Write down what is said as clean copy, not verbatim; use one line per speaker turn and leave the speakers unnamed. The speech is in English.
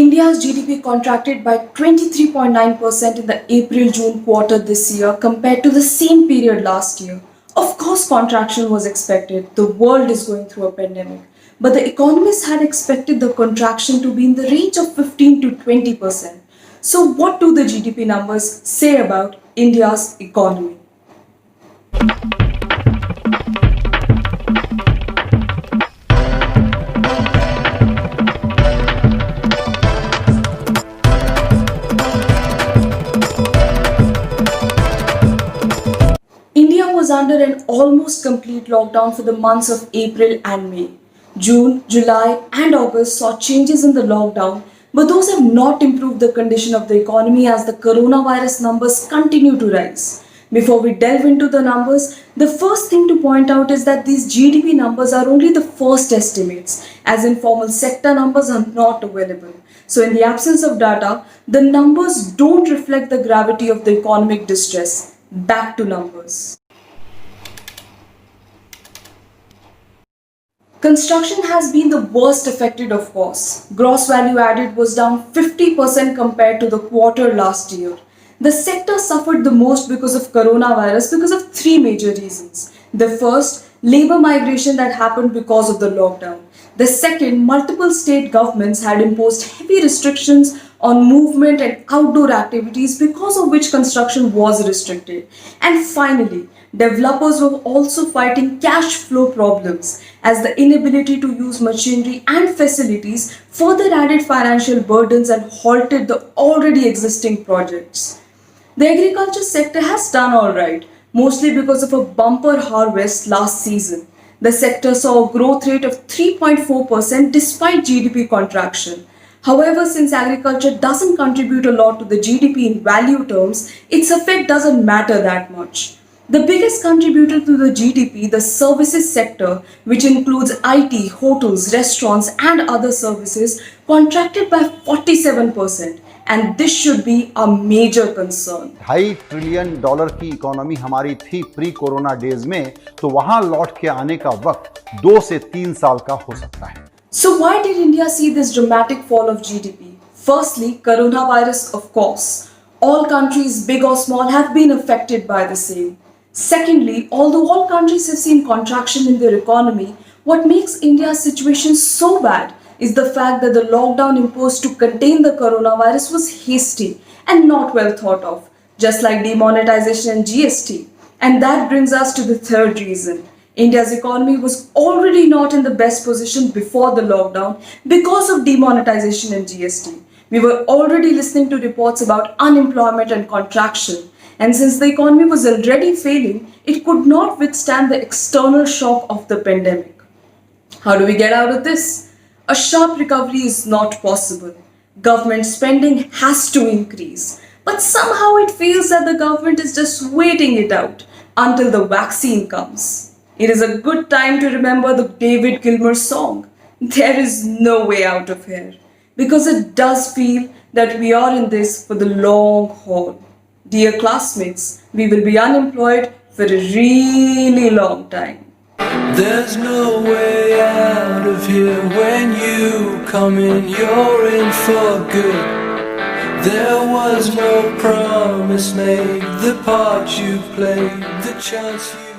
India's GDP contracted by 23.9% in the April-June quarter this year compared to the same period last year. Of course, contraction was expected. The world is going through a pandemic. But the economists had expected the contraction to be in the range of 15 to 20%. So what do the GDP numbers say about India's economy? India was under an almost complete lockdown for the months of April and May. June, July, and August saw changes in the lockdown, but those have not improved the condition of the economy as the coronavirus numbers continue to rise. Before we delve into the numbers, the first thing to point out is that these GDP numbers are only the first estimates, as informal sector numbers are not available. So, in the absence of data, the numbers don't reflect the gravity of the economic distress. Back to numbers. Construction has been the worst affected, of course. Gross value added was down 50% compared to the quarter last year. The sector suffered the most because of coronavirus because of three major reasons. The first, labor migration that happened because of the lockdown. The second, multiple state governments had imposed heavy restrictions on movement and outdoor activities because of which construction was restricted. And finally, developers were also fighting cash flow problems as the inability to use machinery and facilities further added financial burdens and halted the already existing projects. The agriculture sector has done alright, mostly because of a bumper harvest last season. The sector saw a growth rate of 3.4% despite GDP contraction. However, since agriculture doesn't contribute a lot to the GDP in value terms, its effect doesn't matter that much. The biggest contributor to the GDP, the services sector, which includes IT, hotels, restaurants, and other services, contracted by 47%. And this should be a major concern.
$2.5 trillion की economy हमारी थी pre corona days में, तो वहां लौट के आने का वक्त 2 से 3 साल का हो सकता है.
So why did India see this dramatic fall of GDP? Firstly, coronavirus, of course. All countries, big or small, have been affected by the same. Secondly, although all countries have seen contraction in their economy, what makes India's situation so bad is the fact that the lockdown imposed to contain the coronavirus was hasty and not well thought of, just like demonetization and GST. And that brings us to the third reason. India's economy was already not in the best position before the lockdown because of demonetization and GST. We were already listening to reports about unemployment and contraction. And since the economy was already failing, it could not withstand the external shock of the pandemic. How do we get out of this? A sharp recovery is not possible. Government spending has to increase. But somehow it feels that the government is just waiting it out until the vaccine comes. It is a good time to remember the David Gilmour song, "There is no way out of here," because it does feel that we are in this for the long haul. Dear classmates, we will be unemployed for a really long time.
There's no way out of here. When you come in, you're in for good. There was no promise made. The part you played, the chance you